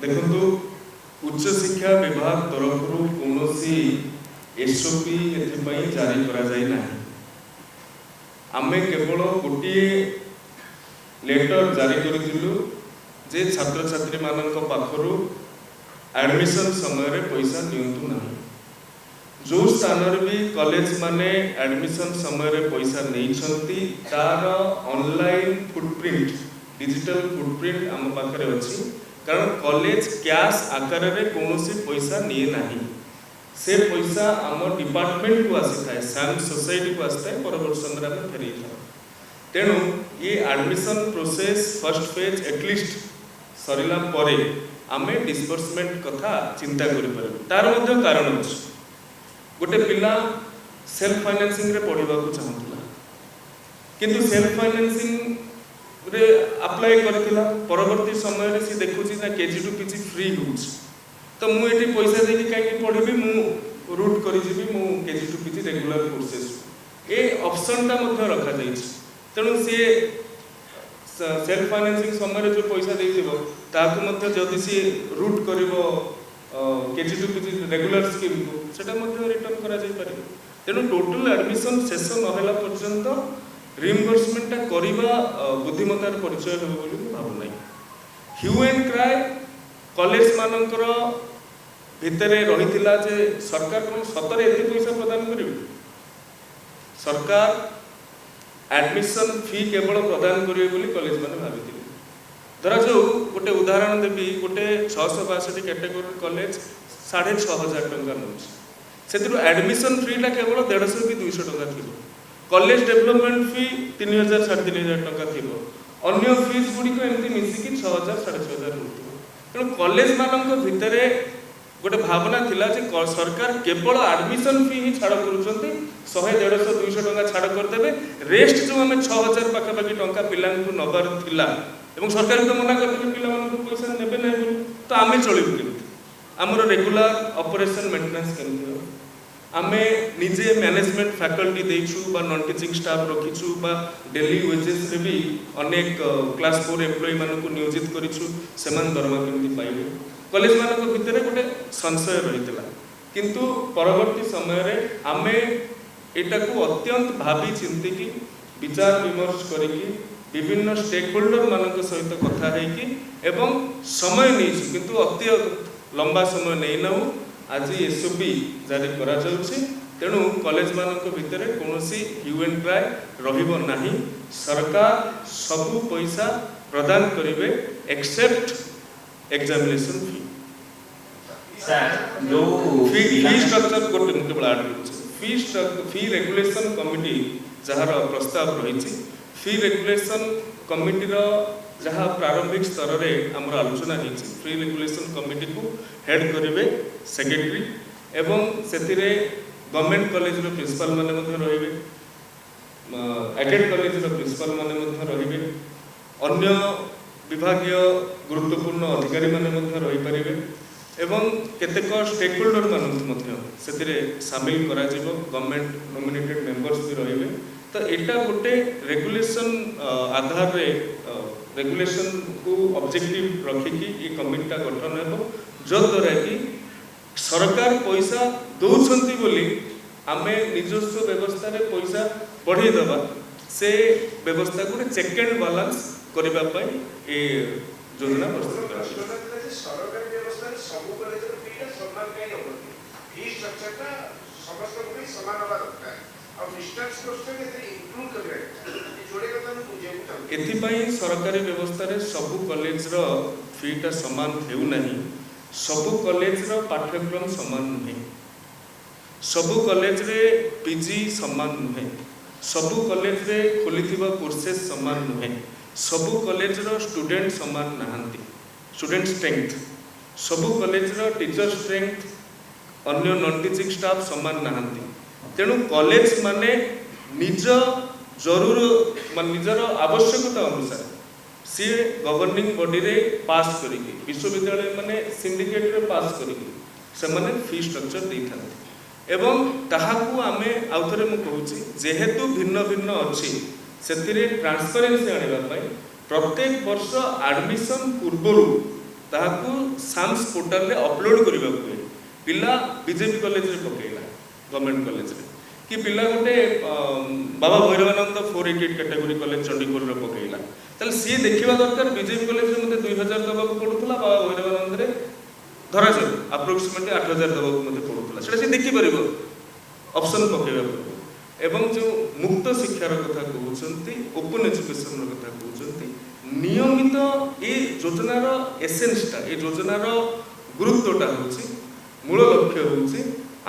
देखो उच्च शिक्षा विभाग तरफ कौन एसओपी एपाई जारी करा जाए ना आमे केवल गोटे लेटर जारी करूँ जे छात्र छात्री मानक पाखरु एडमिशन समय पैसा नियंतु ना जो स्थान भी कॉलेज माने एडमिशन समय पैसा नहीं तार ऑनलाइन फुटप्रिंट डिजिटल फुटप्रिंट आम पाखे अच्छी कारण कॉलेज कैश आकार में कौन पैसा निए ना से पैसा आम डिपार्टमेंट को आसी था सैम सोसाइटी को आसी था परवर्त समय फेरी था तेणु ये admission process first phase at least सरला परे आमे डिस्बर्समेंट कथा चिंता करें तार मध्य कारण अच्छे गोटे पिला सेल्फ फाइनेंसिंग रे पढ़ा चाहूला किंतु सेल्फ फाइनेंसिंग रे अप्लाई करथिला परवर्ती समय रे सी देखुची ना केजी टू पीजी फ्री होउछ तो मु एठी पैसा देकी काई पढ़बी मु रूट करी जीबी मु KG to PG regular courses ए ऑप्शन ता मध्य रखा जाइछ तेणु सी सेल्फ फाइनेंसिंग समय जो पैसा देथिबो ताकू मध्य जदि सी रूट करिवो KG to PG regular scheme को सेटा मध्य रिटर्न करा जाई पारे तेणु टोटल एडमिशन शेष नहला पर्यंत रिइंबर्समेंट करिबा बुद्धिमतार परिचय हेबो बोली भाबु नै ह्यू एंड क्राई कॉलेज मानकर भितरे रहिथिला जे सरकार कोन सतरे एति पैसा प्रदान करिवे सरकार एडमिशन फी केवल प्रदान करिवे बोली कॉलेज माने भाबिथिले धरा जो गोटे उदाहरण देबी गोटे 662 कैटेगरी कॉलेज 6500 टंका नउछ सेतिरो एडमिशन फी ला केवल 150 कि 200 टंका थिबो कॉलेज डेवलपमेंट फी 3000 3500 टंका थिबो अन्य फीस गुडी को एमती मिसी कि 6000 6500 होतो तेणु कॉलेज मानक भितरे गोटे भावना थिला जे सरकार केवल एडमिशन फी ही छाड़ करूछंती 100 150 200 टंका छाड़ कर देबे रेस्ट जो हमें 6000 पाखापाखि टंका पिलां को नबार थिला एवं सरकार तो मना कर देबे पिला मानक पैसा नेबे नै तो आमे चलिबु केमति हमर रेगुलर ऑपरेशन मेंटेनेंस केमति आमे निजे मैनेजमेंट फैकल्टी देइछु बा नॉन टीचिंग स्टाफ रखिछु बा डेली वेजेस रे भी अनेक क्लास 4 एम्प्लॉय मानक नियोजित करिछु सेमान दरमा केमति पाइबे कॉलेज मानक भितरे गोटे संशय रहितला किंतु परवर्ती समय रे आमे एटा को अत्यंत भाबी चिंती की विचार विमर्श करिकी विभिन्न स्टेक होल्डर मानक सहित कथा है कि एवं समय नहीं किंतु अति लंबा समय नहीं ना आज एसओपी जारी करा जाउछि तेणु कॉलेज मानक भितरे कोनोसी ह्यू एंड क्राई रहिबो नाही सरकार सब पैसा प्रदान करिवे एक्सेप्ट एग्जामिनेशन फी सर जो फी स्ट्रक्चर गोटे केवल ऐड करूछि फी रेगुलेशन कमिटी जहार प्रस्ताव रही फी रेगुलेशन कमिटी जहाँ प्रारंभिक स्तर रे हमर आलोचना होती फ्री रेगुलेशन कमिटी को हेड करेंगे सेक्रेटरी एवं सेतिरे गवर्नमेंट कॉलेज रो प्रिंसिपल माने मध्य रहिबे एडेड कॉलेज रो प्रिंसिपल माने मध्य रहिबे अन्य विभागीय गुरुत्वपूर्ण अधिकारी माने मध्य रहि परिबे एवं केतेक स्टेक होल्डर मानक मध्य सेतिरे शामिल करा जिवो गवर्नमेंट नॉमिनेटेड मेंबर्स भी रहिबे तो एटा गोटे रेगुलेशन आधार रे रेगुलेशन को ऑब्जेक्टिव रखिकी ये कमिटी गठन हो जो द्वारा कि सरकार पैसा दौरान बोली आमे निजस्व व्यवस्था रे पैसा बढ़े दबा से व्यवस्था को चेक एंड बैलेंस करबा पई ए योजना प्रस्तुत करा सरकारी व्यवस्था रे सब कॉलेज रे फीटा समान काई न फी स्ट्रक्चरटा समस्त को समान होबा दरकार और डिस्टेंस क्वेश्चन एते इंक्लूड करबे जोड़े कथा न बुझेबु चाहू एथिपाई सरकारी व्यवस्था रे सब कॉलेज रो फीटा समान हेउ नहीं सब कॉलेज रो पाठ्यक्रम समान नहीं सब कॉलेज रे पीजी समान नहीं सब कॉलेज रे खोलिथिबा कोर्सेस समान नहीं सब कॉलेज रो स्टूडेंट समान नहांती स्टूडेंट स्ट्रेंथ सब कॉलेज रो टीचर स्ट्रेंथ अन्य नॉन टीचिंग स्टाफ समान नहांती तेणु कॉलेज माने निज जरूर मान निजर आवश्यकता अनुसार सी गवर्निंग बॉडी रे पास करिके विश्वविद्यालय माने सिंडिकेट रे पास करिके से माने फी स्ट्रक्चर दे थाते एवं ताहाकू आमे आउथरे मु कहूची जेहेतु भिन्न भिन्न अछि सेतिरे ट्रांसपेरेंसी आनिबा पई प्रत्येक वर्ष एडमिशन पूर्वरु ତାହାକୁ ସାମ୍ସ ପୋର୍ଟାଲରେ ଅପଲୋଡ଼ କରିବାକୁ ହୁଏ। ପିଲା ବିଜେପି କଲେଜରେ ପକେଇଲା, ଗଭର୍ଣ୍ଣମେଣ୍ଟ କଲେଜରେ, कि पिला गोटे बाबा भैरवानंद 488 कैटेगरी कॉलेज चंडीगढ़ पकेला, ताले सी देखा दरकार बीजेपी कॉलेज में मते 2000 दबाक पड़ुला, बाबा भैरवानंद रे धरा जाय अप्रोक्सीमेटली 8000 दबाक मते पड़ुला, सेटा सी देखि परिबो ऑप्शन पकेबा परिबो। एवं जो मुक्त शिक्षार कथा कहउछंती, ओपन एजुकेशन कथा कहउछंती, नियमित ए योजनार एसेंसटा, ए योजनार गुरुत्वटा होछि, मूल लक्ष्य होछि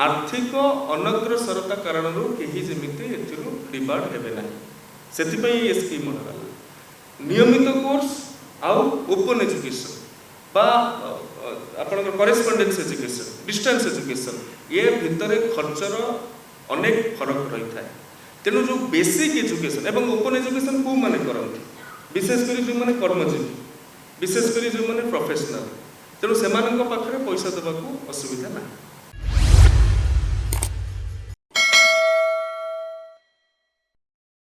आर्थिक अनग्रसरता कारण कहीं जमीती डिबार्ड हेबे ना, से ये स्कीम बनाला। नियमित कोर्स आउ ओपन एजुकेशन बा आपन करेस्पॉन्डेंस एजुकेशन, डिस्टेंस एजुकेशन, ये भितर खर्चर अनेक फरक रही था। तेणु जो बेसिक एजुकेशन एवं ओपन एजुकेशन को माने करते, विशेषकर जो माने कर्मजीवी, विशेषकर जो माने प्रोफेशनल, तेणु से पाखे पैसा देवाक असुविधा ना।